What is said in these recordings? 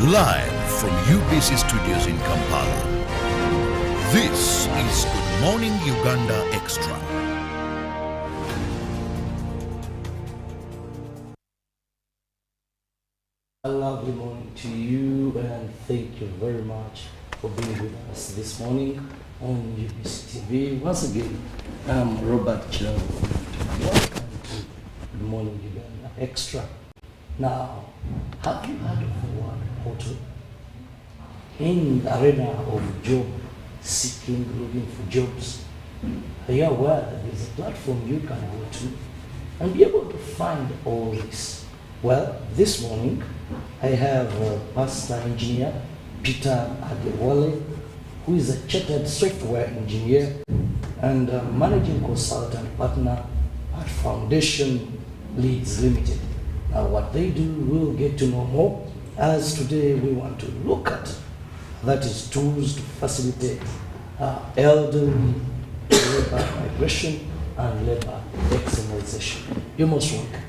Live from UBC Studios in Kampala. This is Good Morning Uganda Extra. A lovely morning to you, and thank you very much for being with us this morning on UBC TV. Once again, I'm Robert Chilano. Welcome to Good Morning Uganda Extra. Now, have you heard of the word portal? In the arena of job seeking, looking for jobs, are you aware that there's a platform you can go to and be able to find all this? Well, this morning I have Master Engineer Peter Adewale, who is a chartered software engineer and a managing consultant partner at Foundation Leads Limited. Now, what they do, we'll get to know more, as today we want to look at, that is, tools to facilitate elderly labor migration and labor externalization. You're most welcome.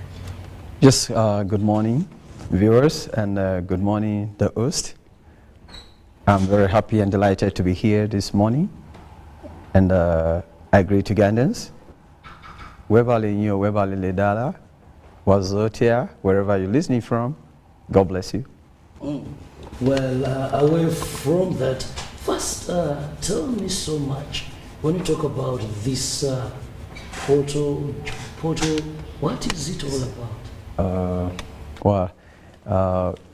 Yes, good morning, viewers, and good morning, the host. I'm very happy and delighted to be here this morning, and I greet Ugandans. Webali nyo, webali ledala, wazotia, wherever you're listening from. God bless you. Well, away from that, first, tell me so much. When you talk about this portal, what is it all about?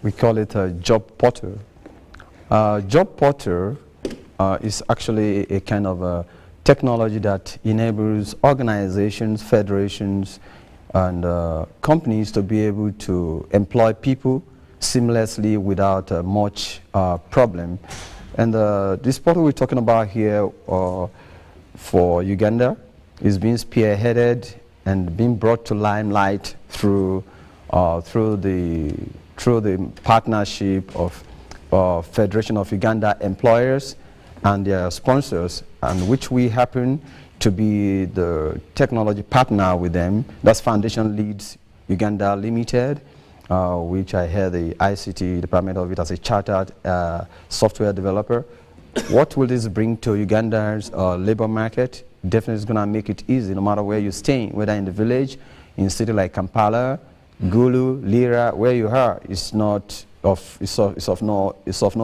We call it a job portal. Job portal is actually a kind of a technology that enables organizations, federations, and companies to be able to employ people seamlessly without much problem. And this portal we're talking about here for Uganda is being spearheaded and being brought to limelight through the partnership of Federation of Uganda Employers and their sponsors, and which we happen to be the technology partner with them. That's Foundation Leads Uganda Limited, which I head the ICT department of it as a chartered software developer. What will this bring to Uganda's labor market? Definitely it's going to make it easy no matter where you're staying, whether in the village, in a city like Kampala, Gulu, Lira, where you are. It's of no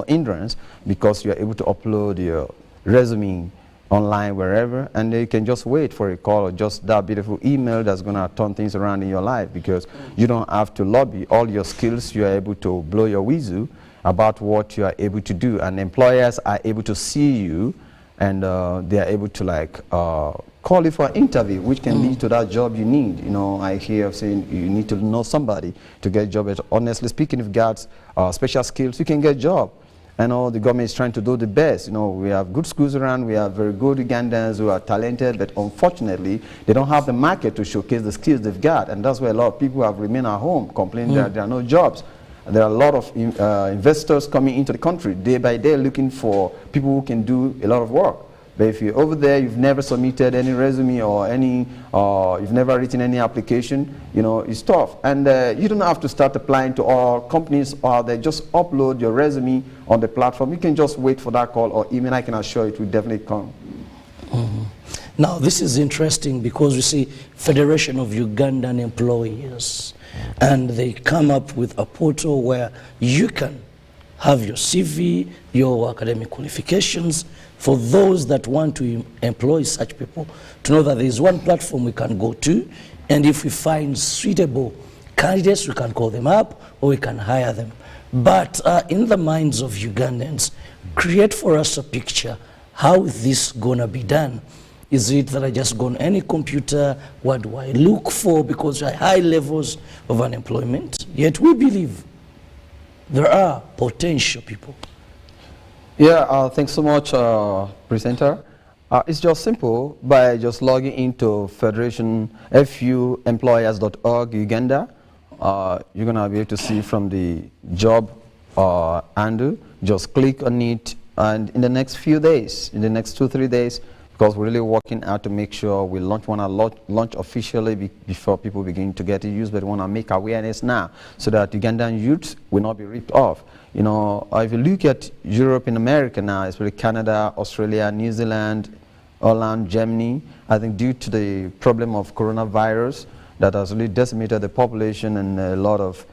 hindrance, because you're able to upload your resume online wherever, and you can just wait for a call or just that beautiful email that's going to turn things around in your life, because you don't have to lobby. All your skills, you are able to blow your whistle about what you are able to do, and employers are able to see you, and they are able to call you for an interview, which can lead to that job you need. You know, I hear saying you need to know somebody to get a job. But honestly speaking, if you got special skills, you can get a job. I know the government is trying to do the best. You know, we have good schools around, we have very good Ugandans who are talented, but unfortunately, they don't have the market to showcase the skills they've got. And that's why a lot of people have remained at home, complaining that there are no jobs. There are a lot of investors coming into the country day by day looking for people who can do a lot of work. But if you're over there, you've never submitted any resume or you've never written any application, you know, it's tough. And you don't have to start applying to all companies, or they just upload your resume on the platform. You can just wait for that call or email. I can assure it will definitely come. Now, this is interesting because we see Federation of Ugandan Employers, and they come up with a portal where you can have your CV, your academic qualifications, for those that want to employ such people, to know that there is one platform we can go to, and if we find suitable candidates, we can call them up or we can hire them. But in the minds of Ugandans, create for us a picture. How is this gonna be done? Is it that I just go on any computer? What do I look for? Because there are high levels of unemployment, yet we believe there are potential people. Yeah, thanks so much, presenter. It's just simple. By just logging into Federation fuemployers.org Uganda, you're going to be able to see from the job handle. Just click on it, and in the next few days, in the next 2-3 days, because we're really working out to make sure we want to launch officially before people begin to get it used, but we want to make awareness now so that Ugandan youths will not be ripped off. You know, if you look at Europe and America now, especially Canada, Australia, New Zealand, Holland, Germany, I think due to the problem of coronavirus that has really decimated the population and a lot of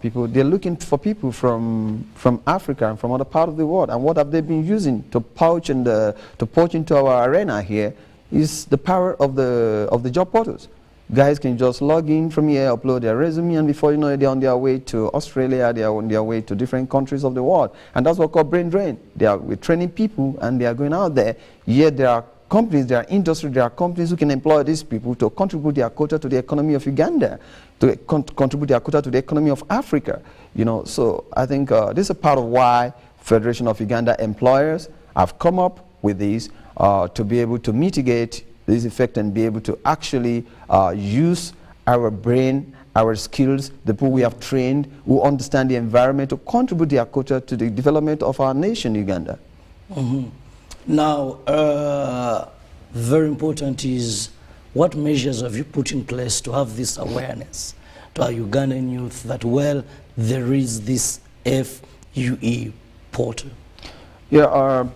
people, they're looking for people from Africa and from other parts of the world. And what have they been using to poach into our arena here is the power of the job portals. Guys can just log in from here, upload their resume, and before you know it, they're on their way to Australia, they're on their way to different countries of the world. And that's what called brain drain. We're training people and they are going out there, yet there are companies, there are industries, there are companies who can employ these people to contribute their quota to the economy of Uganda, to contribute their quota to the economy of Africa. You know, so I think this is a part of why Federation of Uganda Employers have come up with this to be able to mitigate this effect and be able to actually use our brain, our skills, the people we have trained, who understand the environment, to contribute their quota to the development of our nation, Uganda. Mm-hmm. Now, very important is, what measures have you put in place to have this awareness to our Ugandan youth that, well, there is this FUE portal? Yeah,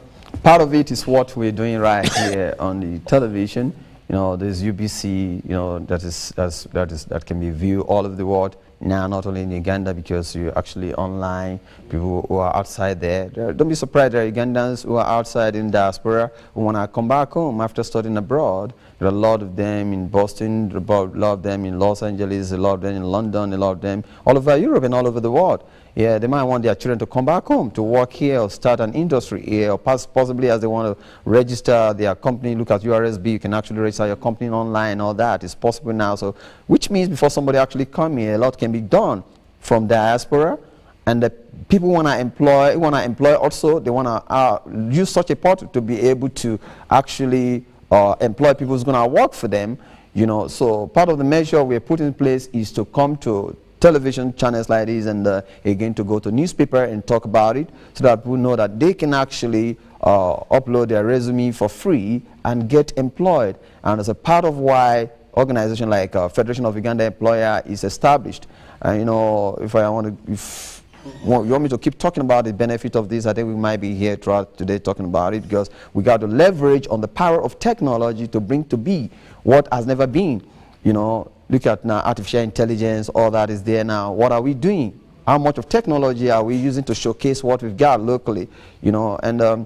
part of it is what we're doing right here on the television. You know, there's UBC, you know, that can be viewed all over the world now, not only in Uganda, because you're actually online, people who are outside there. Don't be surprised, there are Ugandans who are outside in diaspora who want to come back home after studying abroad. There are a lot of them in Boston, a lot of them in Los Angeles, a lot of them in London, a lot of them all over Europe and all over the world. Yeah, they might want their children to come back home to work here or start an industry here, or possibly as they want to register their company, look at URSB, you can actually register your company online, all that is possible now. So, which means before somebody actually come here, a lot can be done from diaspora, and the people want to employ also, they want to use such a portal to be able to actually employ people who's going to work for them, you know. So part of the measure we put in place is to come to television channels like this, and again to go to newspaper and talk about it, so that people know that they can actually upload their resume for free and get employed. And as a part of why organization like Federation of Uganda Employer is established. You know, if you want me to keep talking about the benefit of this, I think we might be here throughout today talking about it, because we got to leverage on the power of technology to bring to be what has never been. You know, look at now, artificial intelligence, all that is there now. What are we doing? How much of technology are we using to showcase what we've got locally? You know, and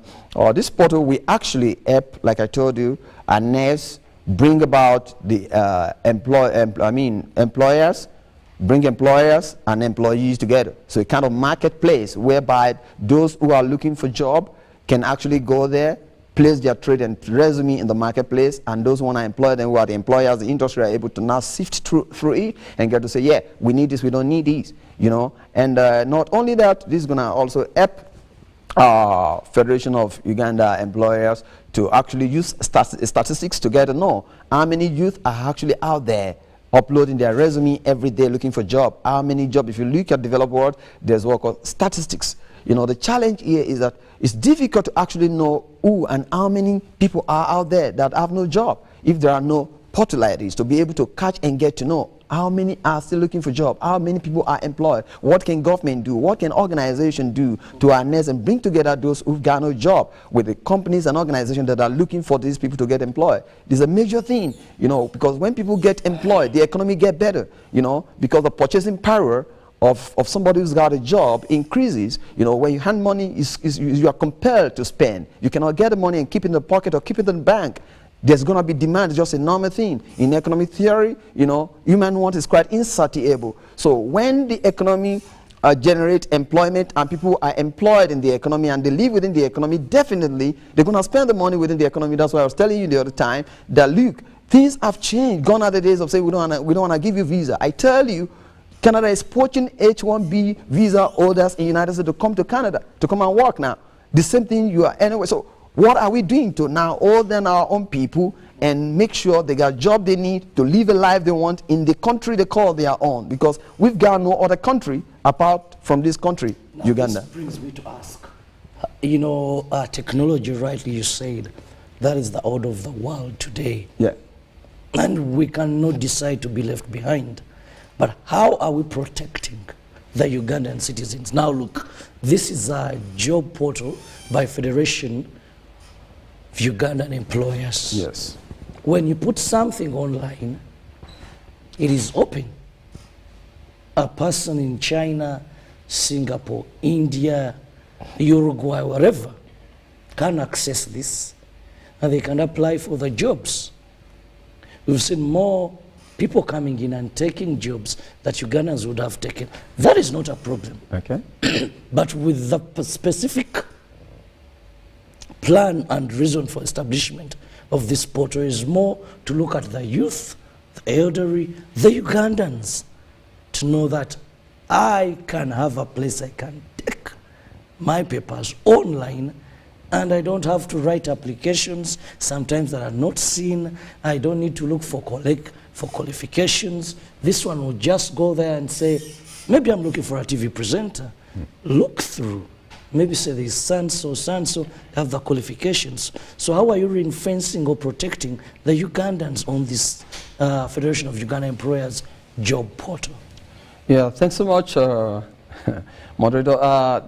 this portal, we actually help, like I told you, our NES bring about the employers, bring employers and employees together. So a kind of marketplace whereby those who are looking for job can actually go there, place their trade and resume in the marketplace, and those who want to employ them, who are the employers, the industry, are able to now sift through it and get to say, yeah, we need this, we don't need this, you know. And not only that, this is going to also help Federation of Uganda Employers to actually use statistics to get to know how many youth are actually out there uploading their resume every day looking for job. How many jobs? If you look at developed world, there's what called statistics. You know, the challenge here is that it's difficult to actually know who and how many people are out there that have no job. If there are no portal like this, to be able to catch and get to know how many are still looking for job, how many people are employed, what can government do, what can organization do to harness and bring together those who've got no job with the companies and organizations that are looking for these people to get employed. This is a major thing, you know, because when people get employed, the economy get better, you know, because the purchasing power of somebody who's got a job increases. You know, when you hand money, you are compelled to spend. You cannot get the money and keep it in the pocket or keep it in the bank. There's going to be demand, just a normal thing. In economic theory, you know, human want is quite insatiable. So when the economy generates employment and people are employed in the economy and they live within the economy, definitely they're going to spend the money within the economy. That's why I was telling you the other time that, look, things have changed. Gone are the days of saying we don't want to give you visa. I tell you, Canada is poaching H-1B visa holders in the United States to come to Canada, to come and work now. The same thing you are anyway. So what are we doing to now hold down our own people and make sure they got a job they need to live a life they want in the country they call their own? Because we've got no other country apart from this country, now Uganda. This brings me to ask, you know, technology, rightly you said, That is the order of the world today. Yeah. And we cannot decide to be left behind. But how are we protecting the Ugandan citizens? Now look, this is a job portal by Federation of Ugandan Employers. Yes. When you put something online, it is open. A person in China, Singapore, India, Uruguay, wherever, can access this, and they can apply for the jobs. We've seen more people coming in and taking jobs that Ugandans would have taken. That is not a problem. Okay. But with the specific plan and reason for establishment of this portal is more to look at the youth, the elderly, the Ugandans, to know that I can have a place I can take my papers online, and I don't have to write applications sometimes that are not seen. I don't need to look for qualifications. This one will just go there and say, maybe I'm looking for a TV presenter. Look through. Maybe say there's so-and-so, have the qualifications. So how are you ring-fencing or protecting the Ugandans on this Federation of Ugandan Employers job portal? Yeah, thanks so much, moderator.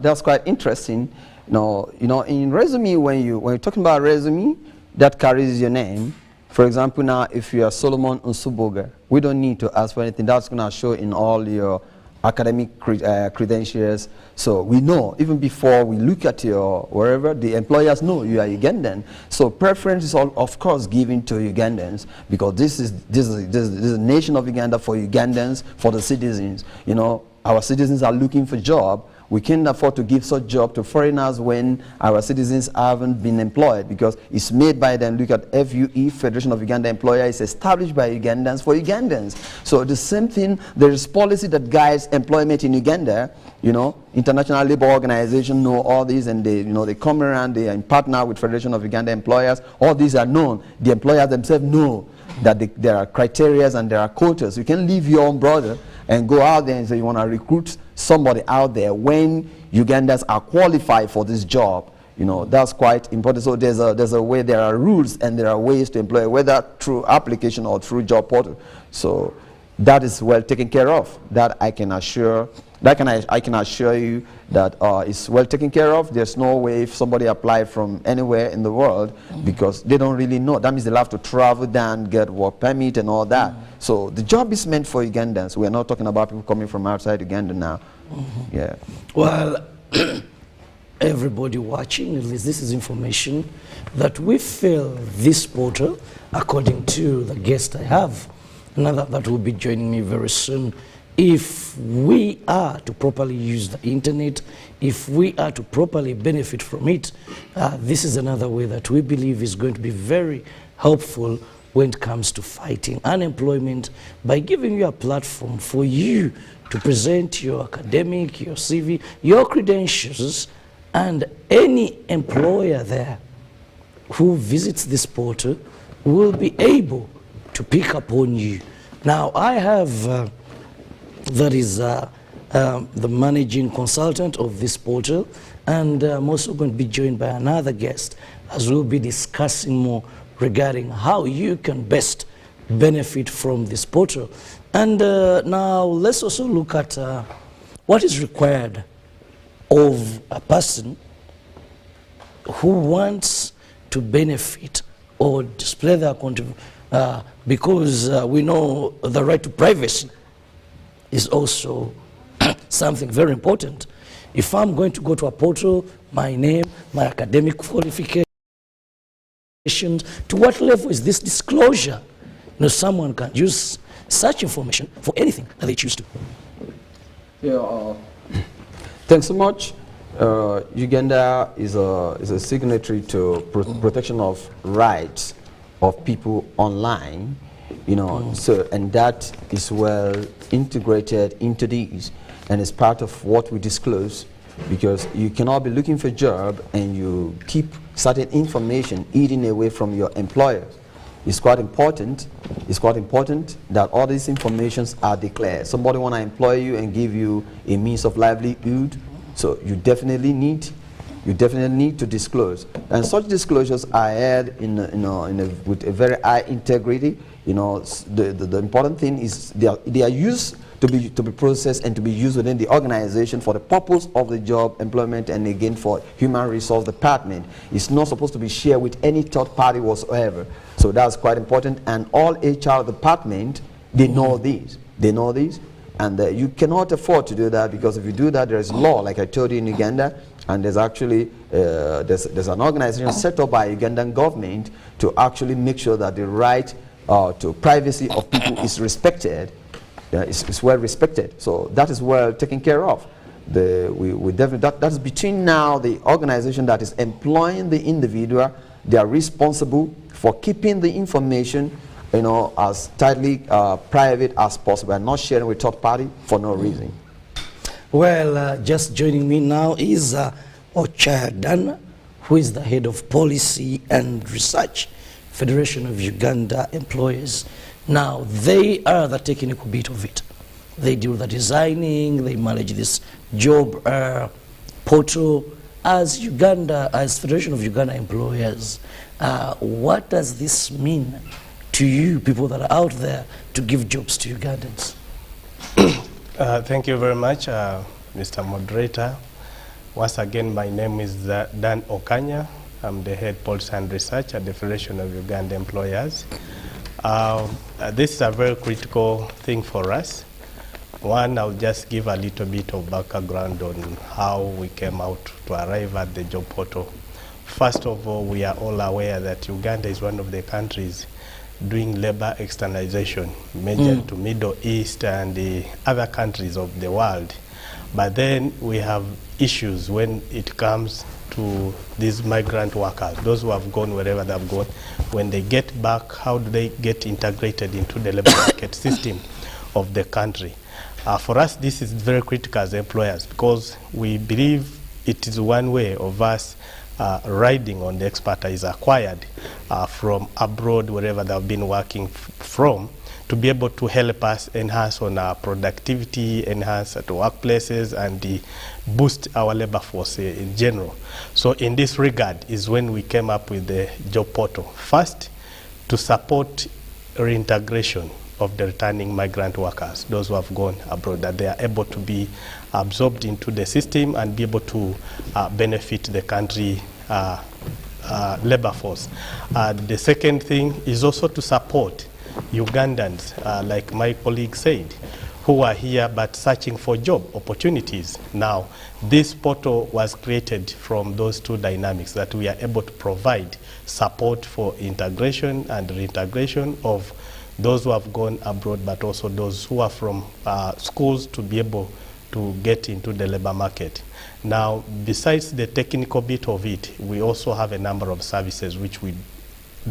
That's quite interesting. You know, in resume, when you're talking about resume, that carries your name. For example, now if you are Solomon Nsuboga, we don't need to ask for anything. That's going to show in all your academic credentials. So we know, even before we look at your wherever, the employers know you are Ugandan. So preference is of course given to Ugandans, because this is a nation of Uganda for Ugandans, for the citizens. You know, our citizens are looking for job. We can't afford to give such job to foreigners when our citizens haven't been employed, because it's made by them. Look at FUE, Federation of Uganda Employers, it's established by Ugandans for Ugandans. So the same thing, there is policy that guides employment in Uganda. You know, International Labour Organization know all these, and they, you know, they come around, they are in partner with Federation of Uganda Employers. All these are known. The employers themselves know that there are criteria and there are quotas. You can leave your own brother and go out there and say you want to recruit somebody out there when Ugandans are qualified for this job. You know, that's quite important. So there's a way, there are rules and there are ways to employ, whether through application or through job portal. So that is well taken care of. That I can assure. I can assure you that it's well taken care of. There's no way if somebody apply from anywhere in the world, because they don't really know. That means they'll have to travel down, get work permit and all that. So the job is meant for Ugandans. We're not talking about people coming from outside Uganda now. Yeah. Well, everybody watching, at least this is information that we feel this portal, according to the guest I have, another that will be joining me very soon. If we are to properly use the internet, if we are to properly benefit from it, this is another way that we believe is going to be very helpful when it comes to fighting unemployment, by giving you a platform for you to present your academic, your CV, your credentials, and any employer there who visits this portal will be able to pick up on you. Now, I have that is the managing consultant of this portal, and I'm also going to be joined by another guest as we'll be discussing more regarding how you can best benefit from this portal. And now let's also look at what is required of a person who wants to benefit or display their contribution, because we know the right to privacy is also something very important. If I'm going to go to a portal, my name, my academic qualifications, to what level is this disclosure? You know, someone can use such information for anything that they choose to. Yeah, thanks so much. Uganda is a signatory to protection of rights of people online. You know, so, and that is well integrated into these, and it's part of what we disclose, because you cannot be looking for a job and you keep certain information eating away from your employers. It's quite important. It's quite important that all these informations are declared. Somebody want to employ you and give you a means of livelihood, so you definitely need you definitely need to disclose. And such disclosures are held with a very high integrity. The important thing is they are used to be processed and to be used within the organization for the purpose of the job, employment, and again for human resource department. It's not supposed to be shared with any third party whatsoever. So that's quite important. And all HR department, they know this. They know this. And you cannot afford to do that, because if you do that, there is law, like I told you, in Uganda, and there's actually there's an organization set up by Ugandan government to actually make sure that the right to privacy of people is respected. It's well respected. So that is well taken care of. We definitely that's between now the organization that is employing the individual. They are responsible for keeping the information, as tightly private as possible, and not sharing with third party for no reason. Well, just joining me now is Ochadan, who is the head of policy and research, Federation of Uganda Employers. Now, they are the technical bit of it. They do the designing, they manage this job portal. As Uganda, as Federation of Uganda Employers, what does this mean to you, people that are out there, to give jobs to Ugandans? Thank you very much, Mr. Moderator. Once again, my name is Dan Okanya. I'm the head policy and research at the Federation of Uganda Employers. This is a very critical thing for us. One, I'll just give a little bit of background on how we came out to arrive at the job portal. First of all, we are all aware that Uganda is one of the countries doing labor externalization, major to Middle East and the other countries of the world. But then we have issues when it comes to these migrant workers, those who have gone wherever they have gone. When they get back, how do they get integrated into the labor market system of the country? For us, this is very critical as employers, because we believe it is one way of us riding on the expertise acquired from abroad, wherever they have been working from, to be able to help us enhance on our productivity, enhance at workplaces, and boost our labor force in general. So in this regard is when we came up with the job portal. First, to support reintegration of the returning migrant workers, those who have gone abroad, that they are able to be absorbed into the system and be able to benefit the country labor force. The second thing is also to support Ugandans, like my colleague said, who are here but searching for job opportunities. Now, this portal was created from those two dynamics, that we are able to provide support for integration and reintegration of those who have gone abroad, but also those who are from schools to be able to get into the labor market. Now, besides the technical bit of it, we also have a number of services which we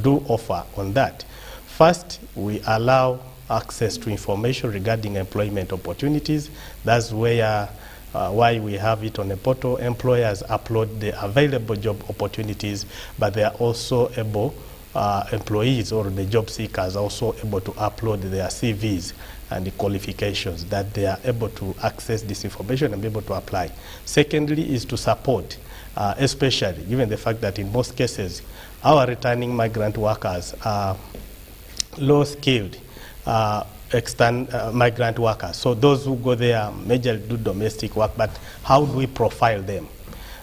do offer on that. First, we allow access to information regarding employment opportunities. That's where why we have it on a portal. Employers upload the available job opportunities, but they are also able, employees or the job seekers are also able to upload their CVs and the qualifications, that they are able to access this information and be able to apply. Secondly is to support, especially given the fact that in most cases, our returning migrant workers are low-skilled migrant workers. So those who go there majorly do domestic work, but how do we profile them?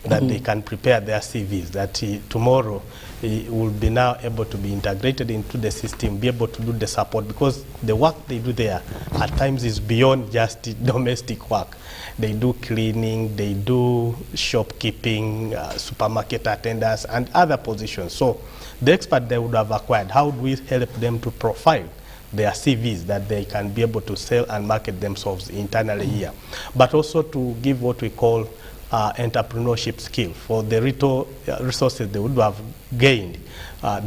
That they can prepare their CVs, that tomorrow will be now able to be integrated into the system, be able to do the support, because the work they do there at times is beyond just domestic work. They do cleaning, they do shopkeeping, supermarket attendants, and other positions. So the expert they would have acquired, how do we help them to profile their CVs, that they can be able to sell and market themselves internally here, but also to give what we call entrepreneurship skill for the resources they would have gained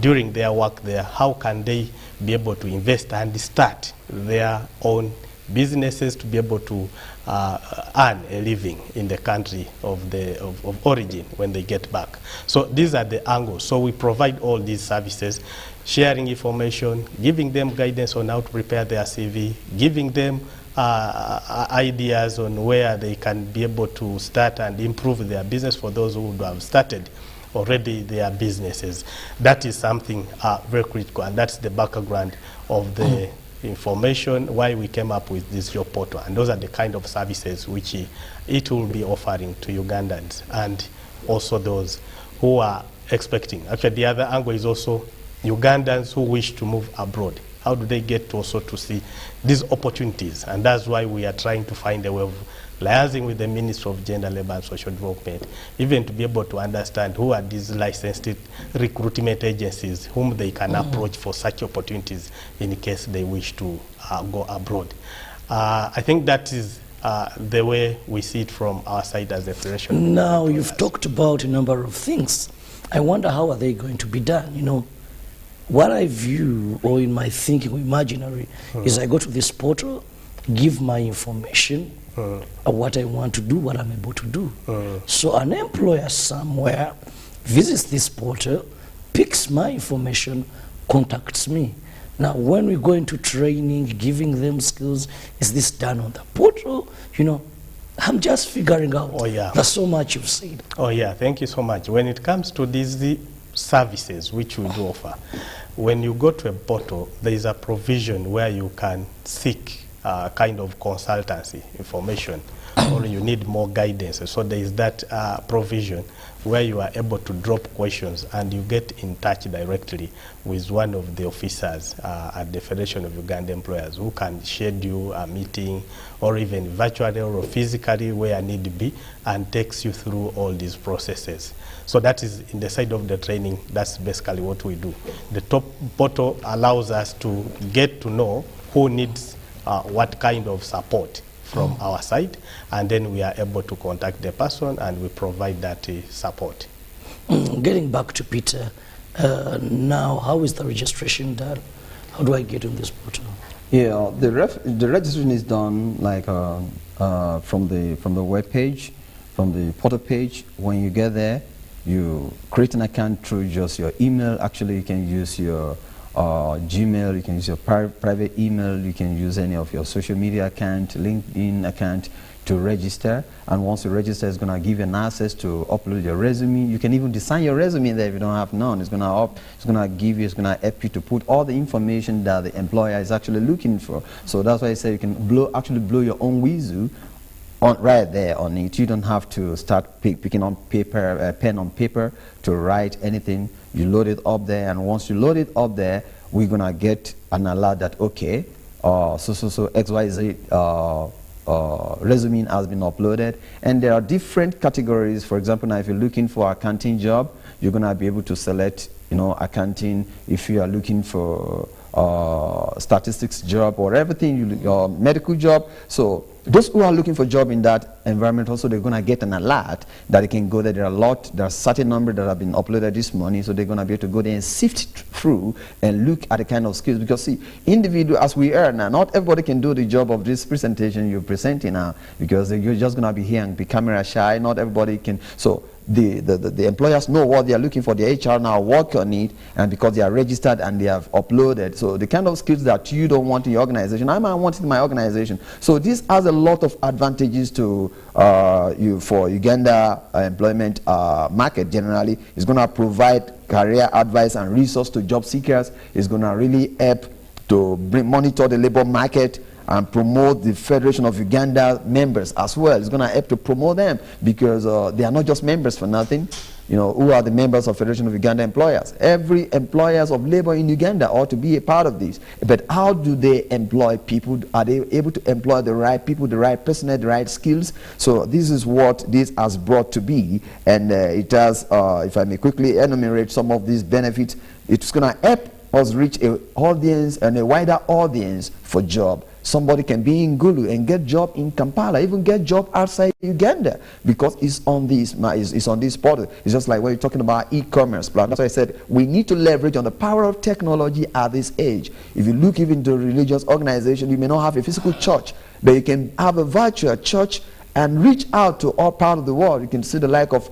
during their work there. How can they be able to invest and start their own businesses to be able to earn a living in the country of origin when they get back? So these are the angles. So we provide all these services, sharing information, giving them guidance on how to prepare their CV, giving them ideas on where they can be able to start and improve their business for those who would have started already their businesses. That is something very critical, and that's the background of the information, why we came up with this job portal. And those are the kind of services which it will be offering to Ugandans and also those who are expecting. Actually, the other angle is also Ugandans who wish to move abroad. How do they get also to see these opportunities? And that's why we are trying to find a way of liaising with the Ministry of Gender, Labour and Social Development, even to be able to understand who are these licensed recruitment agencies whom they can approach for such opportunities in case they wish to go abroad. I think that is the way we see it from our side as a federation. Now, you've talked about a number of things. I wonder how are they going to be done? You know, what I view, or in my thinking, or imaginary, is I go to this portal, give my information, what I want to do, what I'm able to do. So an employer somewhere visits this portal, picks my information, contacts me. Now, when we go into training, giving them skills, is this done on the portal? You know, I'm just figuring out. Oh, yeah. There's so much you've said. Oh, yeah, thank you so much. When it comes to these services which we do offer, when you go to a portal, there is a provision where you can seek kind of consultancy information or you need more guidance. So there is that provision where you are able to drop questions and you get in touch directly with one of the officers at the Federation of Uganda Employers who can schedule a meeting or even virtually or physically where need be and takes you through all these processes. So that is in the side of the training, that's basically what we do. The top portal allows us to get to know who needs what kind of support from our side, and then we are able to contact the person and we provide that support. Getting back to Peter, now how is the registration done? How do I get on this portal? Yeah, the registration is done like from the web page, from the portal page. When you get there, you create an account through just your email. Actually, you can use your Gmail, you can use your private email, you can use any of your social media account, LinkedIn account to register. And once you register, it's going to give you an access to upload your resume. You can even design your resume there if you don't have none. It's going to give you, it's going to help you to put all the information that the employer is actually looking for. So that's why I say you can actually blow your own whistle right there on it. You don't have to start picking on paper, pen on paper to write anything. You load it up there, and once you load it up there, we're gonna get an alert that okay, so XYZ resume has been uploaded, and there are different categories. For example, now if you're looking for accounting job, you're gonna be able to select, you know, accounting. If you are looking for statistics job or everything, your medical job. So those who are looking for job in that environment also, they're going to get an alert that they can go there. There are a certain number that have been uploaded this morning, so they're going to be able to go there and sift through and look at the kind of skills. Because see, individual as we are now, not everybody can do the job of this presentation you're presenting now, because you're just going to be here and be camera shy. Not everybody can. So the employers know what they are looking for. The HR now work on it, and because they are registered and they have uploaded. So the kind of skills that you don't want in your organization, I might want it in my organization. So this has a lot of advantages to for Uganda employment market generally. It's going to provide career advice and resource to job seekers. It's going to really help to monitor the labor market and promote the Federation of Uganda members as well. It's going to help to promote them, because they are not just members for nothing. You know, who are the members of Federation of Uganda Employers? Every employers of labor in Uganda ought to be a part of this. But how do they employ people? Are they able to employ the right people, the right personnel, the right skills? So this is what this has brought to be. And it has, if I may quickly enumerate some of these benefits, it's going to help us reach an audience and a wider audience for job. Somebody can be in Gulu and get job in Kampala, even get job outside Uganda, because it's on this portal. It's just like when you're talking about e-commerce. That's why I said we need to leverage on the power of technology at this age. If you look even to a religious organization, you may not have a physical church, but you can have a virtual church and reach out to all parts of the world. You can see the like of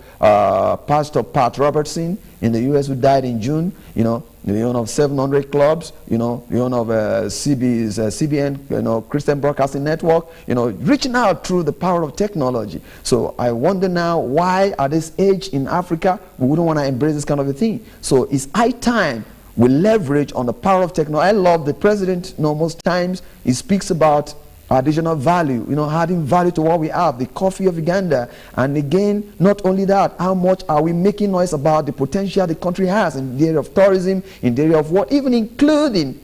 Pastor Pat Robertson in the U.S. who died in June. You know, the owner of 700 clubs, the owner of CBN, Christian Broadcasting Network, reaching out through the power of technology. So I wonder now, why at this age in Africa, we wouldn't want to embrace this kind of a thing. So it's high time we leverage on the power of technology. I love the president, most times he speaks about additional value, adding value to what we have, the coffee of Uganda. And again, not only that, how much are we making noise about the potential the country has in the area of tourism, in the area of what, even including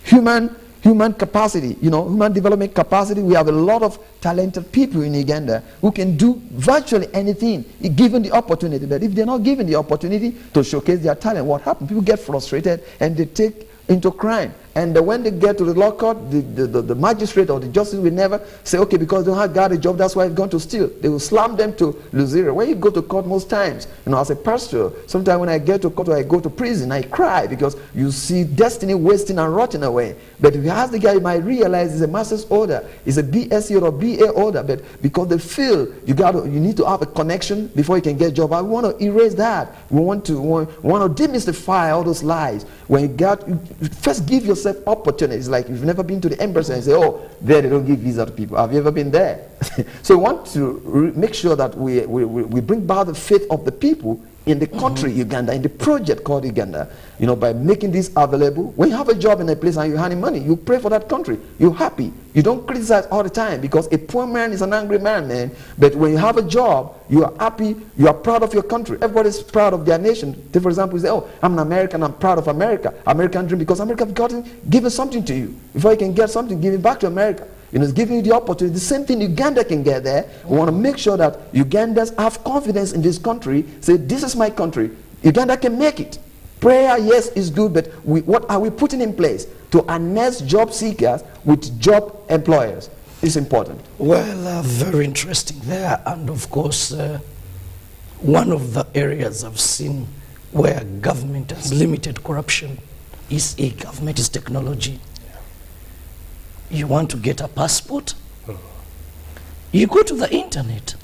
human capacity, human development capacity. We have a lot of talented people in Uganda who can do virtually anything if given the opportunity. But if they're not given the opportunity to showcase their talent, what happens? People get frustrated and they take into crime. And when they get to the law court, the magistrate or the justice will never say, okay, because they don't have got a job, that's why they've gone to steal. They will slam them to Luzira. When you go to court most times, as a pastor, sometimes when I get to court or I go to prison, I cry because you see destiny wasting and rotting away. But if you ask the guy, you might realize it's a master's order, it's a BSc or BA order, but because they feel you need to have a connection before you can get a job. I want to erase that. We want to demystify all those lies. When you first give yourself opportunities. Like if you've never been to the embassy and say, oh, there they don't give visa to people. Have you ever been there? So we want to make sure that we bring back the faith of the people in the country, Uganda, in the project called Uganda, by making this available. When you have a job in a place and you're earning money, you pray for that country. You're happy. You don't criticize all the time, because a poor man is an angry man. But when you have a job, you are happy, you are proud of your country. Everybody's proud of their nation. Take, for example, you say, oh, I'm an American, I'm proud of America. American dream, because America has given something to you. Before you can get something, give it back to America. It's giving you the opportunity. The same thing Uganda can get there. We want to make sure that Ugandans have confidence in this country. Say, this is my country. Uganda can make it. Prayer, yes, is good, but what are we putting in place to harness job seekers with job employers? It's important. Well, very interesting there. And of course, one of the areas I've seen where government has limited corruption is e-government, is technology. You want to get a passport, you go to the internet,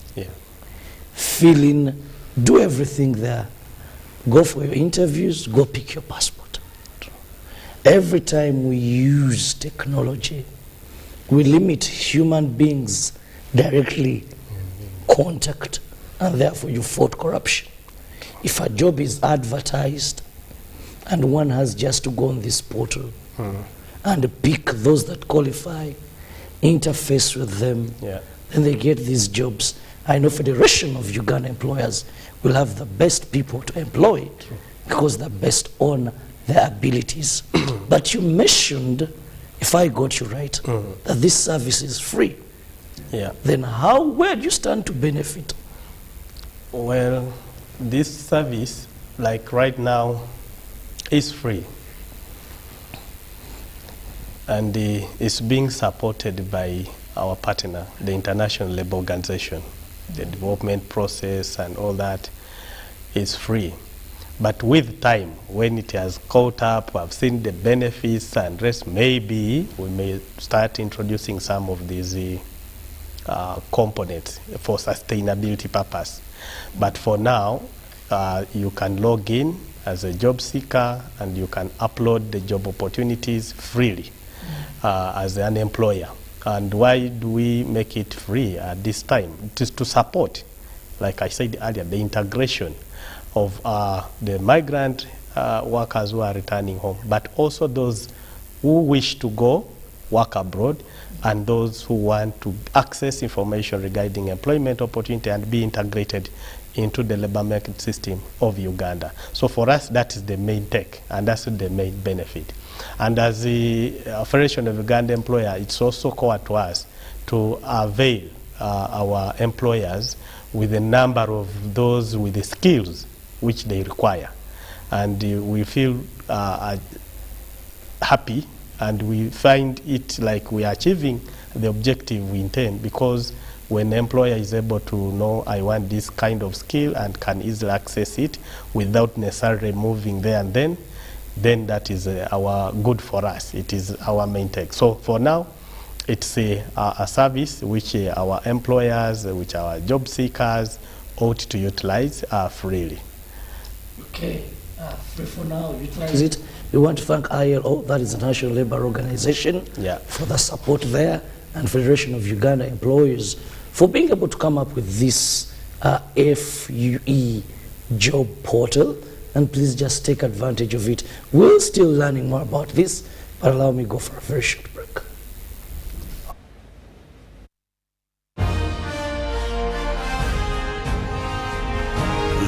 fill in, do everything there, go for your interviews, go pick your passport. Every time we use technology, we limit human beings directly contact, and therefore you fought corruption. If a job is advertised and one has just to go on this portal and pick those that qualify, interface with them, then they get these jobs. I know Federation of Uganda Employers will have the best people to employ because they're based on their abilities. But you mentioned, if I got you right, that this service is free. Then where do you stand to benefit? Well, this service, like right now, is free. And it's being supported by our partner, the International Labour Organization. The development process and all that is free. But with time, when it has caught up, I've seen the benefits and rest, maybe we may start introducing some of these components for sustainability purpose. But for now, you can log in as a job seeker and you can upload the job opportunities freely as an employer. And why do we make it free at this time? It is to support, like I said earlier, the integration of the migrant workers who are returning home, but also those who wish to go work abroad and those who want to access information regarding employment opportunity and be integrated into the labor market system of Uganda. So for us, that is the main take, and that's the main benefit. And as the Federation of Uganda Employer, it's also core to us to avail our employers with a number of those with the skills which they require. And we feel happy, and we find it like we are achieving the objective we intend, because when the employer is able to know, I want this kind of skill and can easily access it without necessarily moving there and then that is our good for us. It is our main take. So for now, it's a service which our employers, which our job seekers ought to utilize freely. Okay, free for now, utilize it. We want to thank ILO, that is the National Labour Organization, for the support there, and Federation of Uganda Employers for being able to come up with this FUE job portal. And please just take advantage of it. We're still learning more about this, but allow me to go for a very short break.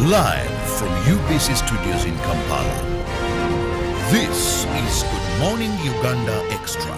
Live from UBC Studios in Kampala, this is Good Morning Uganda Extra.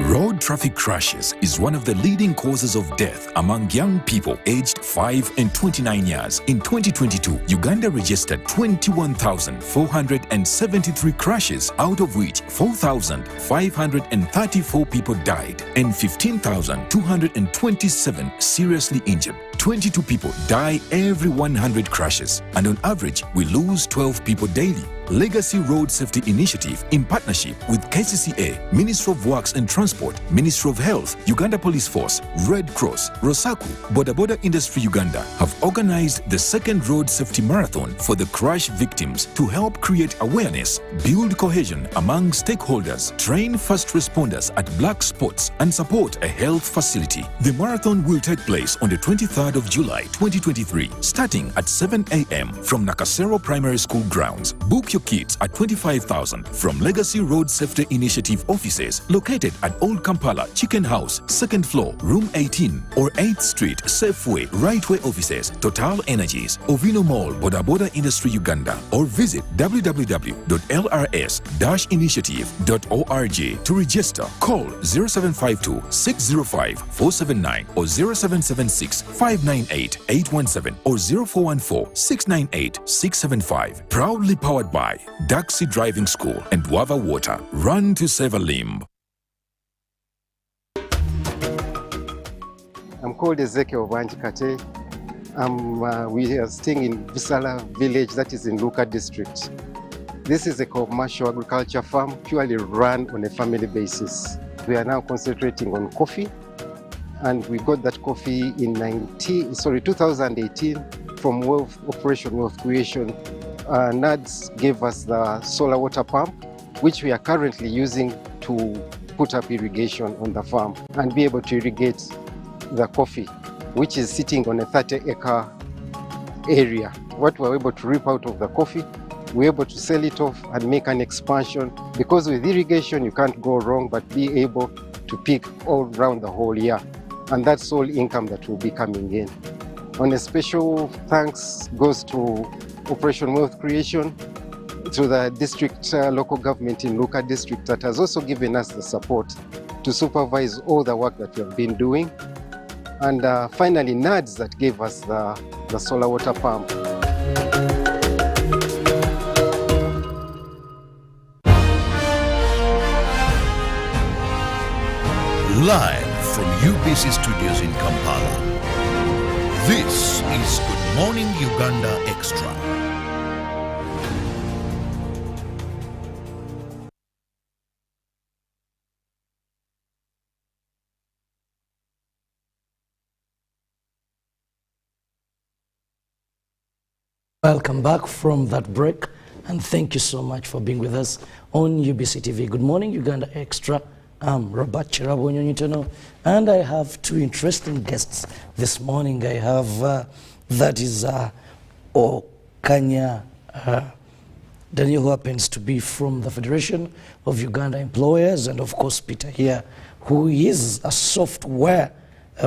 Road traffic crashes is one of the leading causes of death among young people aged 5 and 29 years. In 2022, Uganda registered 21,473 crashes, out of which 4,534 people died and 15,227 seriously injured. 22 people die every 100 crashes, and on average, we lose 12 people daily. Legacy Road Safety Initiative, in partnership with KCCA, Ministry of Works and Transport, Ministry of Health, Uganda Police Force, Red Cross, Rosaku, Boda Boda Industry Uganda, have organized the second Road Safety Marathon for the crash victims to help create awareness, build cohesion among stakeholders, train first responders at black spots, and support a health facility. The marathon will take place on the 23rd of July 2023, starting at 7 a.m. from Nakasero Primary School grounds. Book your kits at 25,000 from Legacy Road Safety Initiative offices located at Old Kampala Chicken House, 2nd floor, room 18, or 8th Street, Safeway, Rightway offices, Total Energies, Ovino Mall, Boda Boda Industry Uganda, or visit www.lrs-initiative.org to register. Call 0752 605 479 or 0776 598 817 or 0414 698 675. Proudly powered by Daxi Driving School and Wava Water. Run to save a limb. I'm called Ezekiel Wanjikate. We are staying in Busala village, that is in Luka district. This is a commercial agriculture farm purely run on a family basis. We are now concentrating on coffee, and we got that coffee in 2018 from Operation Wealth Creation. NADS gave us the solar water pump, which we are currently using to put up irrigation on the farm and be able to irrigate the coffee, which is sitting on a 30-acre area. What we're able to reap out of the coffee, we're able to sell it off and make an expansion, because with irrigation you can't go wrong, but be able to pick all around the whole year. And that's all income that will be coming in. On a special thanks goes to Operation Wealth Creation, to the district local government in Luka district that has also given us the support to supervise all the work that we have been doing. And finally, NADS that gave us the solar water pump. Live from UBC Studios in Kampala, this is Good Morning Uganda Extra. Welcome back from that break, and thank you so much for being with us on UBC TV. Good Morning Uganda Extra. I'm Robert Chirabo, and I have two interesting guests this morning. I have that is Okanya Daniel, who happens to be from the Federation of Uganda Employers, and of course Peter here, who is a software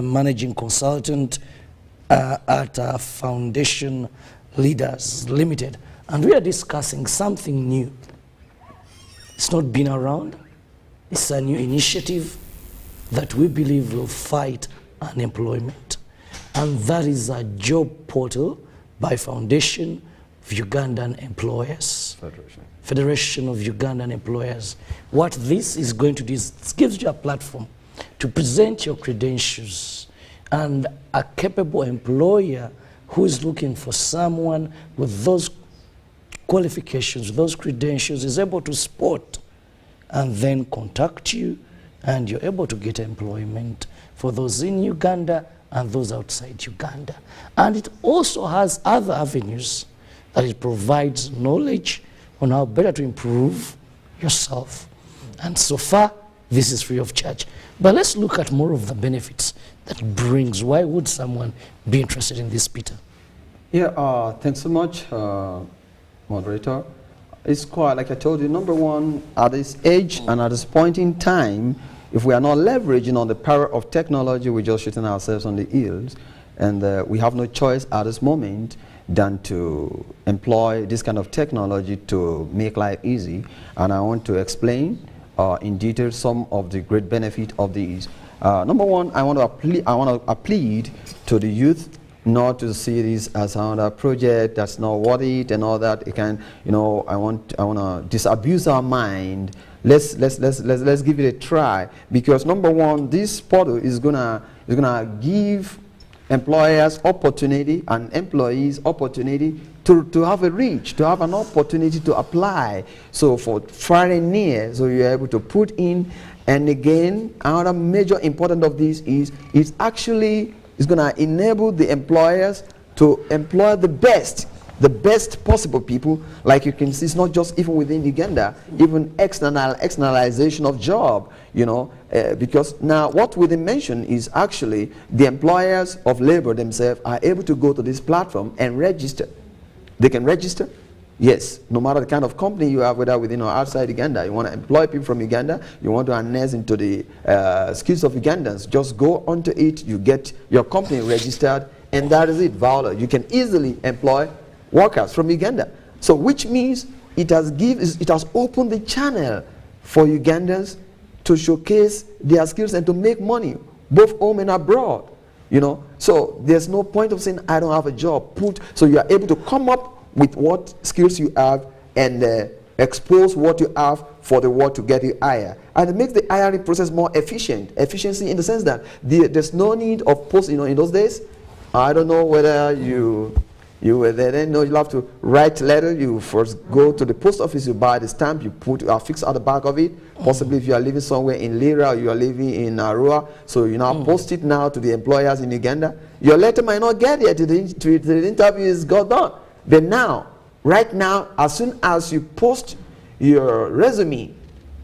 managing consultant at Foundation Leaders Limited. And we are discussing something new. It's not been around. It's a new initiative that we believe will fight unemployment. And that is a job portal by Foundation of Ugandan Employers. Federation of Ugandan Employers. What this is going to do is it gives you a platform to present your credentials, and a capable employer who is looking for someone with those qualifications, those credentials, is able to spot and then contact you, and you're able to get employment for those in Uganda and those outside Uganda. And it also has other avenues that it provides knowledge on how better to improve yourself. And so far, this is free of charge. But let's look at more of the benefits that it brings. Why would someone be interested in this, Peter? Yeah, thanks so much, moderator. It's quite, like I told you, number one, at this age and at this point in time, if we are not leveraging on the power of technology, we're just shooting ourselves on the heels. And we have no choice at this moment than to employ this kind of technology to make life easy. And I want to explain in detail some of the great benefit of these. Number one, I want to plead to the youth not to see this as another project that's not worth it and all that. It can, you know, I want to disabuse our mind. Let's give it a try, because number one, this portal is gonna give employers opportunity and employees opportunity to have a reach, to have an opportunity to apply. So for far and near, so you're able to put in. And again, another major important of this is it's actually going to enable the employers to employ the best possible people. Like you can see, it's not just even within Uganda, even externalization of job, you know, because now what we mention is actually the employers of labor themselves are able to go to this platform and register. They can register. Yes, no matter the kind of company you have, whether within or outside Uganda, you want to employ people from Uganda, you want to harness into the skills of Ugandans, just go onto it, you get your company registered, and that is it, valid. You can easily employ workers from Uganda. So which means it has opened the channel for Ugandans to showcase their skills and to make money, both home and abroad. You know, so there's no point of saying I don't have a job. So you are able to come up with what skills you have and expose what you have for the world to get you higher. And it makes the hiring process more efficient. Efficiency in the sense that there's no need of post, you know, in those days, I don't know whether you were there then. No, you'll have to write letter. You first go to the post office, you buy the stamp, you affix at the back of it. Possibly if you are living somewhere in Lira or you are living in Arua, so you now post it now to the employers in Uganda. Your letter might not get there to the interview is got done. But now, right now, as soon as you post your resume,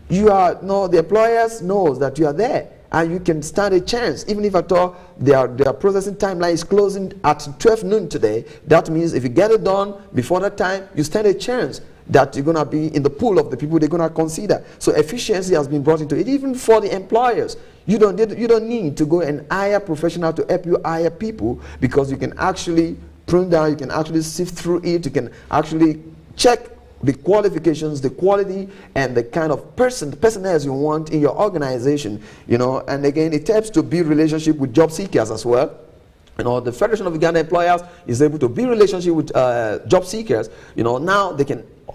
the employers knows that you are there, and you can stand a chance. Even if at all their processing timeline is closing at 12 noon today, that means if you get it done before that time, you stand a chance that you're going to be in the pool of the people they're going to consider. So efficiency has been brought into it, even for the employers. You don't need to go and hire professionals to help you hire people, because you can actually prune down, you can actually sift through it, you can actually check the qualifications, the quality, and the kind of personnel you want in your organization, you know. And again, it helps to build relationship with job seekers as well. You know, the Federation of Uganda Employers is able to build relationship with job seekers. You know, now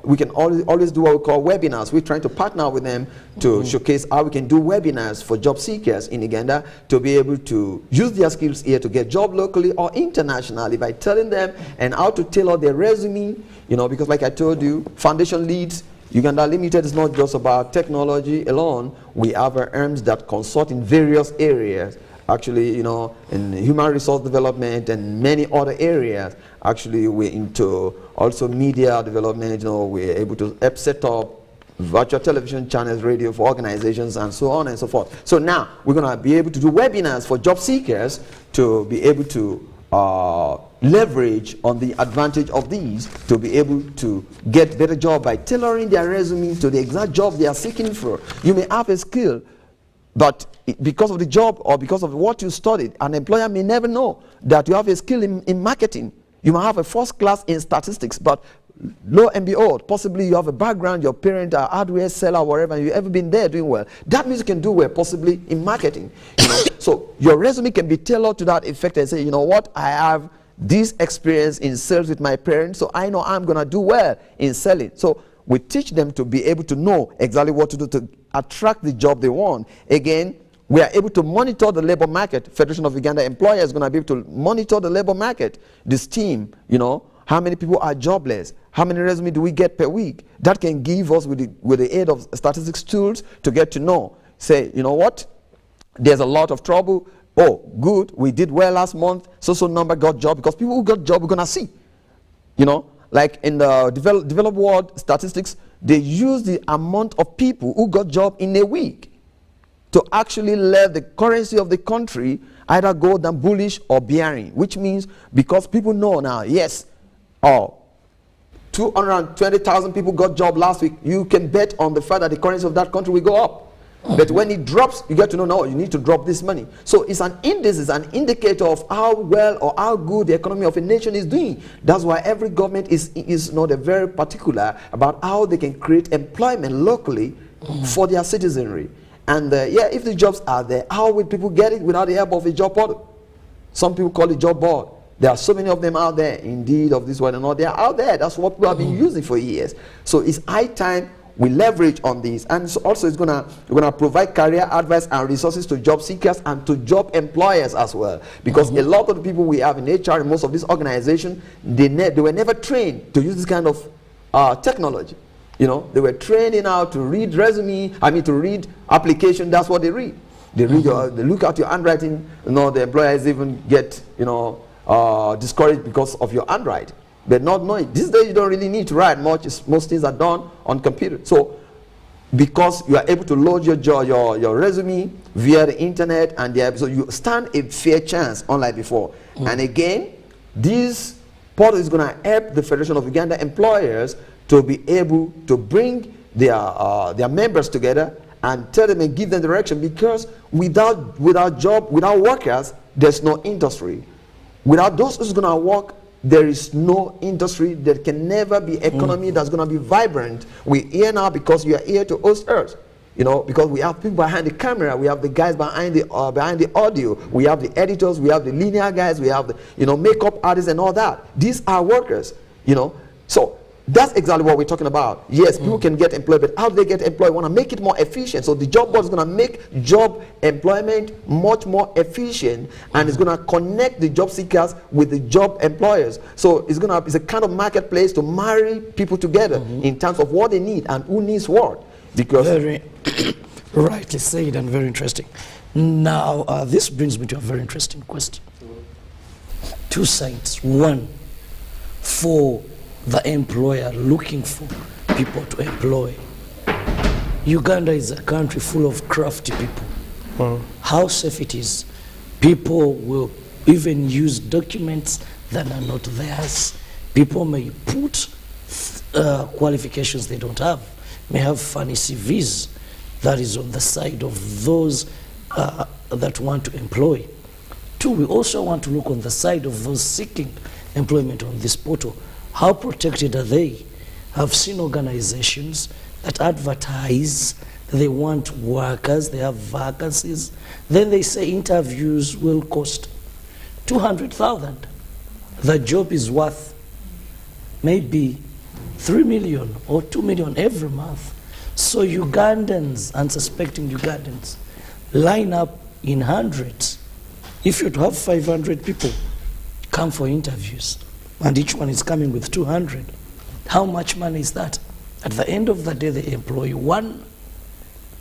we can always do what we call webinars. We're trying to partner with them to showcase how we can do webinars for job seekers in Uganda to be able to use their skills here to get job locally or internationally by telling them and how to tailor their resume, you know, because like I told you, Foundation Leads Uganda Limited is not just about technology alone. We have our arms that consult in various areas. Actually, you know, in human resource development and many other areas. Actually, we're into also media development. You know, we're able to help set up virtual television channels, radio for organizations, and so on and so forth. So now we're going to be able to do webinars for job seekers to be able to leverage on the advantage of these to be able to get better job by tailoring their resume to the exact job they are seeking for. You may have a skill, but because of the job or because of what you studied, an employer may never know that you have a skill in marketing. You might have a first class in statistics, but lo and behold, possibly you have a background, your parent are hardware seller, wherever, and you've ever been there doing well. That means you can do well, possibly in marketing. You know? So your resume can be tailored to that effect and say, you know what, I have this experience in sales with my parents, so I know I'm going to do well in selling. So we teach them to be able to know exactly what to do to attract the job they want. Again, we are able to monitor the labor market. Federation of Uganda Employers is going to be able to monitor the labor market. This team, you know, how many people are jobless? How many resumes do we get per week? That can give us, with the aid of statistics tools, to get to know. Say, you know what? There's a lot of trouble. oh, good, we did well last month, so number got job, because people who got job we're gonna see. You know, like in the developed world statistics, they use the amount of people who got job in a week to actually let the currency of the country either go down bullish or bearing, which means because people know now, yes, 220,000 people got job last week, you can bet on the fact that the currency of that country will go up. But when it drops, you get to know, no, you need to drop this money. So it's an index, it's an indicator of how well or how good the economy of a nation is doing. That's why every government is not very particular about how they can create employment locally for their citizenry. And yeah, if the jobs are there, how will people get it without the help of a job portal? Some people call it job board. There are so many of them out there, indeed, of this one and all. They are out there. That's what people have been using for years. So it's high time we leverage on this, and so also it's gonna provide career advice and resources to job seekers and to job employers as well, because a lot of the people we have in HR in most of these organizations, they were never trained to use this kind of technology. You know, they were trained in how to read resume, to read application. That's what they read. They read they look at your handwriting. You know, the employers even get, you know, discouraged because of your handwriting. But not knowing, these days you don't really need to write much. Most things are done on computer. So because you are able to load your resume via the internet, and so you stand a fair chance, unlike before. And again, this portal is going to help the Federation of Uganda employers to be able to bring their members together and tell them and give them direction, because without workers, there's no industry. Without those who's going to work, there is no industry. There can never be economy that's going to be vibrant. We're here now because you are here to host us. You know, because we have people behind the camera, we have the guys behind the audio, we have the editors, we have the linear guys, we have the, you know, makeup artists and all that. These are workers, you know. So that's exactly what we're talking about. Yes, people can get employed, but how do they get employed? We want to make it more efficient. So the job board is going to make job employment much more efficient, and it's going to connect the job seekers with the job employers. So it's a kind of marketplace to marry people together in terms of what they need and who needs what. Because very rightly said and very interesting. Now, this brings me to a very interesting question. Two sides. One, for the employer looking for people to employ. Uganda is a country full of crafty people. How safe it is? People will even use documents that are not theirs. People may put qualifications they don't have, may have funny CVs. That is on the side of those that want to employ. Two, we also want to look on the side of those seeking employment on this portal. How protected are they? I've seen organizations that advertise they want workers, they have vacancies, then they say interviews will cost 200,000. The job is worth maybe 3 million or 2 million every month. So Ugandans, unsuspecting Ugandans, line up in hundreds. If you have 500 people come for interviews, and each one is coming with 200, how much money is that? At the end of the day, they employ one,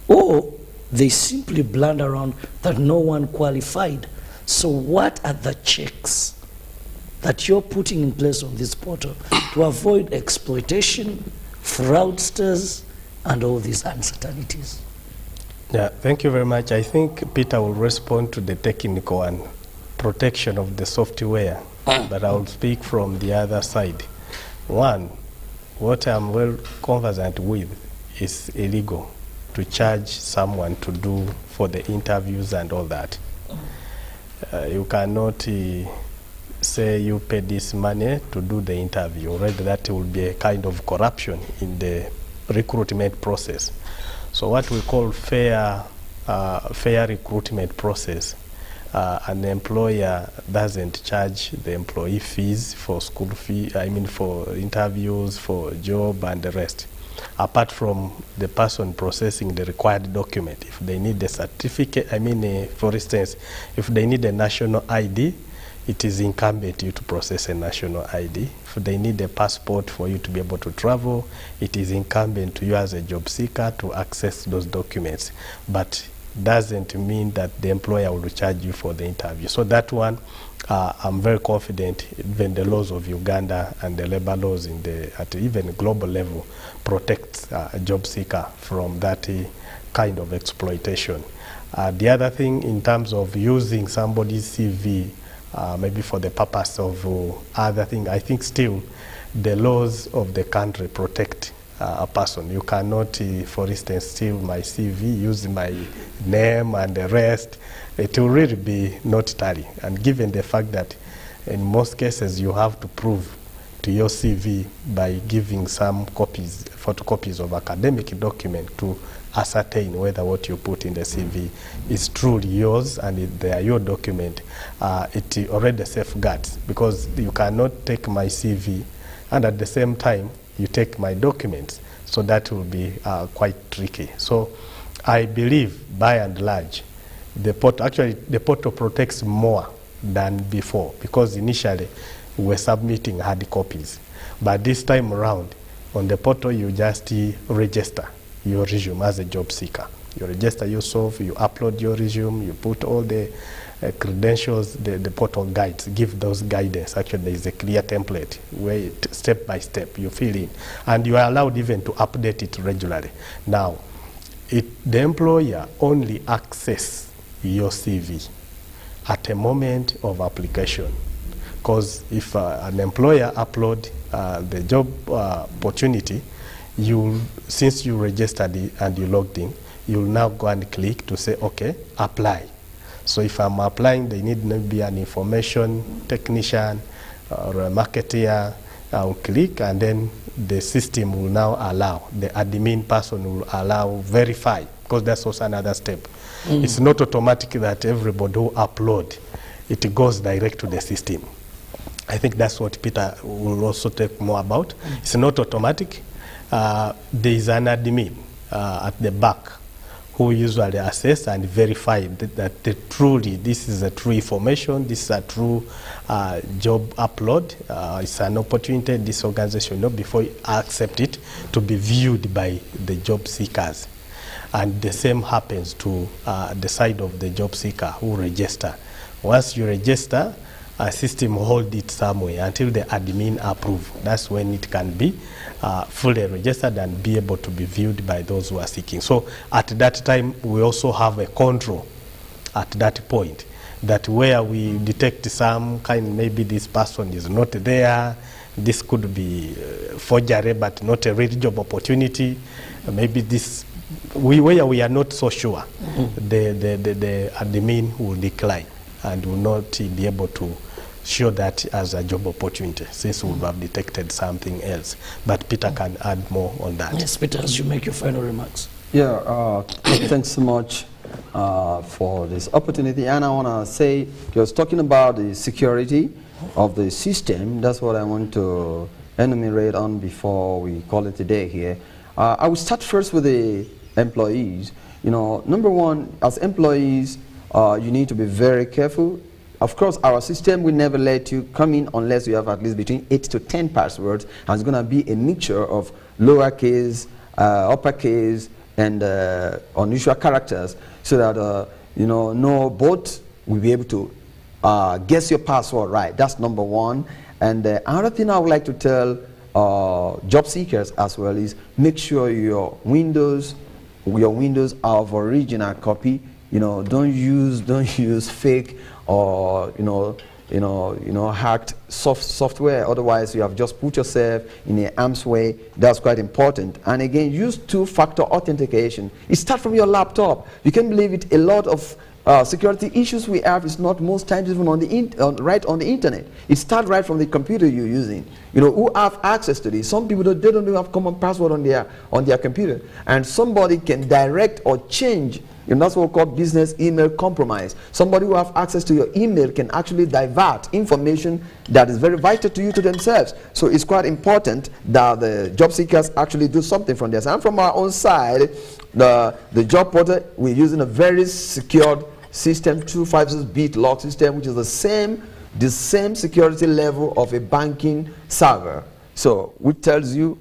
or they simply blunder around that no one qualified. So what are the checks that you're putting in place on this portal to avoid exploitation, fraudsters, and all these uncertainties? Yeah, thank you very much. I think Peter will respond to the technical and protection of the software, but I will speak from the other side. One, what I'm well conversant with is illegal to charge someone to do for the interviews and all that. You cannot say you pay this money to do the interview. Already that will be a kind of corruption in the recruitment process. So what we call fair recruitment process, an employer doesn't charge the employee fees for school fee, for interviews, for job and the rest, apart from the person processing the required document. If they need a certificate, for instance, if they need a national ID, it is incumbent you to process a national ID. If they need a passport for you to be able to travel, it is incumbent to you as a job seeker to access those documents. But doesn't mean that the employer will charge you for the interview. So that one, I'm very confident even the laws of Uganda and the labor laws at even global level protect a job seeker from that kind of exploitation. The other thing, in terms of using somebody's CV maybe for the purpose of other things, I think still the laws of the country protect a person. You cannot, for instance, steal my CV, use my name and the rest. It will really be not tally. And given the fact that in most cases you have to prove to your CV by giving some copies, photocopies of academic document to ascertain whether what you put in the CV is truly yours and they are your document, it already safeguards, because you cannot take my CV and at the same time you take my documents. So that will be quite tricky. So I believe, by and large, the portal protects more than before, because initially we were submitting hard copies. But this time around, on the portal, you just register your resume as a job seeker. You register yourself, you upload your resume, you put all the credentials, the portal guides, give those guidance. Actually, there is a clear template where step by step you fill in. And you are allowed even to update it regularly. Now, the employer only access your CV at a moment of application. Because if an employer upload the job opportunity, since you registered and you logged in, you'll now go and click to say, okay, apply. So if I'm applying, they need maybe an information technician or a marketer. I'll click, and then the system will now allow, the admin person will allow verify, because that's also another step. It's not automatic that everybody who upload, it goes direct to the system. I think that's what Peter will also talk more about. It's not automatic. There is an admin at the back who usually assess and verify that truly this is a true information, this is a true job upload, it's an opportunity this organization, before you accept it to be viewed by the job seekers. And the same happens to the side of the job seeker who register. Once you register, a system hold it somewhere until the admin approve. That's when it can be fully registered and be able to be viewed by those who are seeking. So at that time, we also have a control at that point, that where we detect some kind, maybe this person is not there, this could be forgery but not a real job opportunity, maybe this, where we are not so sure, the admin will decline and will not be able to show that as a job opportunity, since we have detected something else. But Peter can add more on that. Yes, Peter, as you make your final remarks. Yeah, thanks so much for this opportunity. And I want to say, you was talking about the security of the system. That's what I want to enumerate on before we call it a day here. I will start first with the employees. You know, number one, as employees, you need to be very careful. Of course, our system will never let you come in unless you have at least between 8 to 10 passwords, and it's going to be a mixture of lowercase, uppercase, and unusual characters, so that you know both will be able to guess your password right. That's number one. And another thing I would like to tell job seekers as well is make sure your windows are of original copy. You know, don't use fake or hacked software. Otherwise, you have just put yourself in a harm's way. That's quite important. And again, use two-factor authentication. It starts from your laptop. You can believe it. A lot of security issues we have is not most times even right on the internet. It starts right from the computer you're using. You know, who have access to this? Some people they don't even have common password on their computer, and somebody can direct or change. And that's what we call business email compromise. Somebody who have access to your email can actually divert information that is very vital to you to themselves. So it's quite important that the job seekers actually do something from this. And from our own side, the job portal, we're using a very secured system, 256-bit lock system, which is the same security level of a banking server. So which tells you,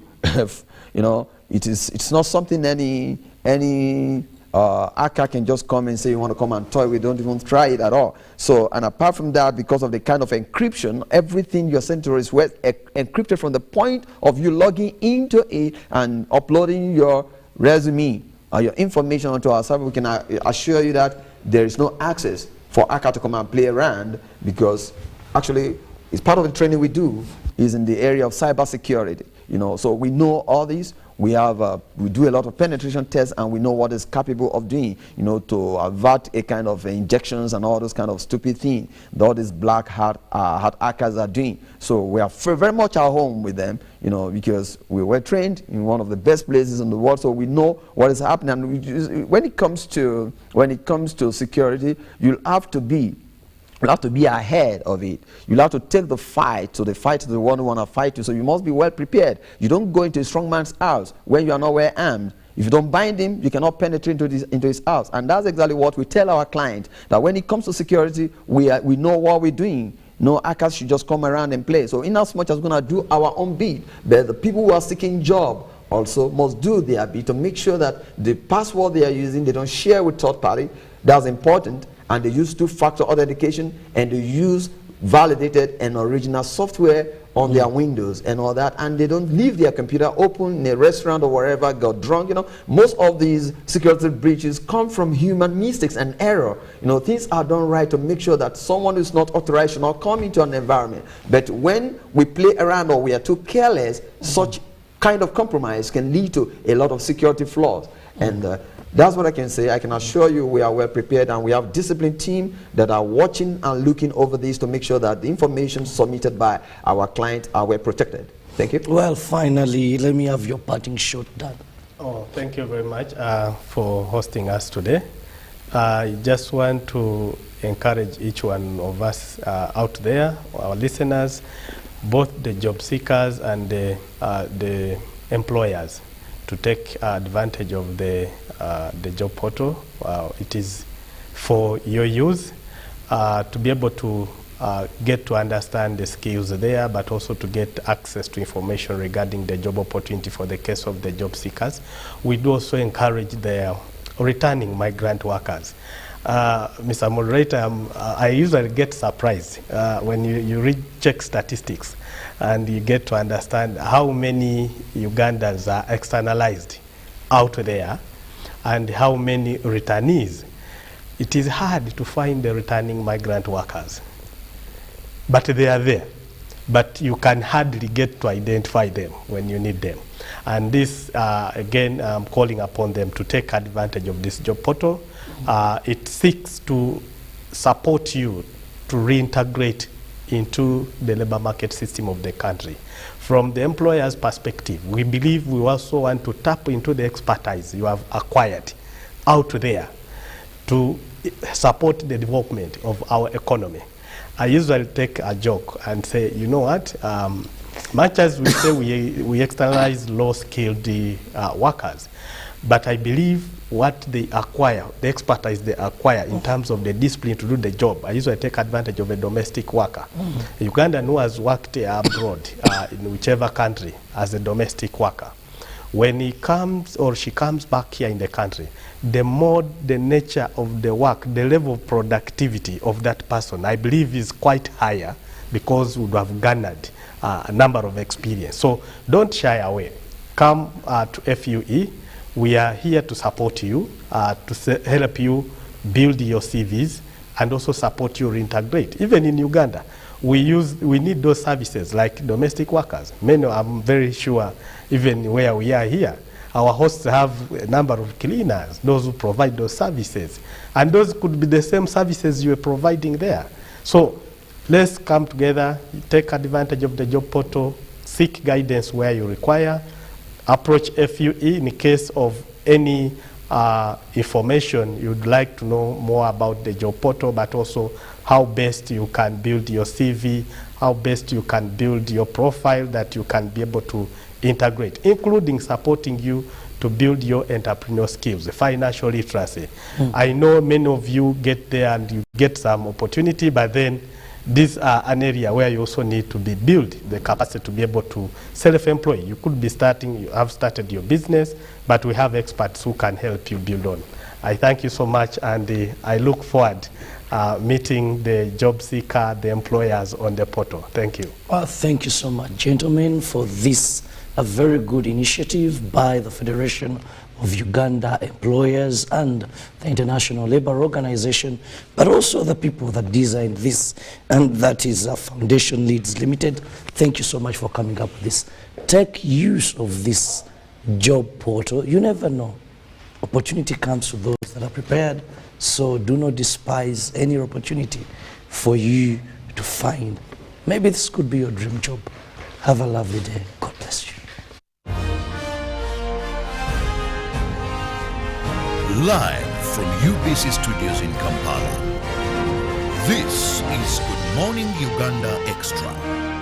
you know, it's not something any ACA can just come and say you want to come and toy. We don't even try it at all. So, and apart from that, because of the kind of encryption, everything you're sent to is encrypted from the point of you logging into it and uploading your resume or your information onto our server. We can assure you that there is no access for ACA to come and play around, because actually it's part of the training we do is in the area of cybersecurity. You know, so we know all these. We have we do a lot of penetration tests, and we know what is capable of doing, you know, to avert a kind of injections and all those kind of stupid things that all these black hat hackers are doing. So we are very much at home with them, you know, because we were trained in one of the best places in the world, so we know what is happening. And when it comes to security, you'll have to be ahead of it. You'll have to take the fight to the one who want to fight you. So you must be well prepared. You don't go into a strong man's house when you are not well armed. If you don't bind him, you cannot penetrate into his house. And that's exactly what we tell our client, that when it comes to security, we know what we're doing. No hackers should just come around and play. So in as much as we're going to do our own bit, but the people who are seeking job also must do their bit to make sure that the password they are using, they don't share with third party. That's important. And they use two-factor authentication, and they use validated and original software on their windows and all that, and they don't leave their computer open in a restaurant or wherever, got drunk. You know, most of these security breaches come from human mistakes and error. You know, things are done right to make sure that someone who's not authorized should not come into an environment. But when we play around or we are too careless, such kind of compromise can lead to a lot of security flaws. And that's what I can say. I can assure you we are well prepared, and we have disciplined team that are watching and looking over this to make sure that the information submitted by our clients are well protected. Thank you. Well, finally, let me have your parting shot, Dan. Oh, thank you very much for hosting us today. I just want to encourage each one of us out there, our listeners, both the job seekers and the employers, to take advantage of the job portal. It is for your use to be able to get to understand the skills there, but also to get access to information regarding the job opportunity for the case of the job seekers. We do also encourage the returning migrant workers. Mr. Moderator, I usually get surprised when you check statistics and you get to understand how many Ugandans are externalized out there and how many returnees. It is hard to find the returning migrant workers, but they are there. But you can hardly get to identify them when you need them. And this, again, I'm calling upon them to take advantage of this job portal. It seeks to support you to reintegrate into the labor market system of the country. From the employer's perspective, we believe we also want to tap into the expertise you have acquired out there to support the development of our economy. I usually take a joke and say, you know what, much as we say we externalize low-skilled workers, but I believe what they acquire, the expertise they acquire in terms of the discipline to do the job, I usually take advantage of a domestic worker. A Ugandan who has worked abroad in whichever country as a domestic worker, when he comes or she comes back here in the country, the more the nature of the work, the level of productivity of that person, I believe is quite higher, because we would have garnered a number of experience. So don't shy away. Come to FUE. We are here to support you, to help you build your CVs, and also support you reintegrate. Even in Uganda, we need those services like domestic workers. Many, I'm very sure, even where we are here, our hosts have a number of cleaners, those who provide those services. And those could be the same services you are providing there. So let's come together, take advantage of the job portal, seek guidance where you require, approach FUE in case of any information you'd like to know more about the job portal, but also how best you can build your CV, how best you can build your profile that you can be able to integrate, including supporting you to build your entrepreneurial skills, financial literacy. I know many of you get there and you get some opportunity, but then these are an area where you also need to be build the capacity to be able to self-employ. You could be starting, you have started your business, but we have experts who can help you build on I thank you so much, and I look forward meeting the job seeker, the employers on the portal. Thank you. Thank you so much, gentlemen, for this a very good initiative by the Federation of Uganda Employers and the International Labour Organization, but also the people that designed this, and that is Foundation Leads Limited. Thank you so much for coming up with this. Take use of this job portal. You never know. Opportunity comes to those that are prepared, so do not despise any opportunity for you to find. Maybe this could be your dream job. Have a lovely day. God bless you. Live from UBC Studios in Kampala, this is Good Morning Uganda Extra.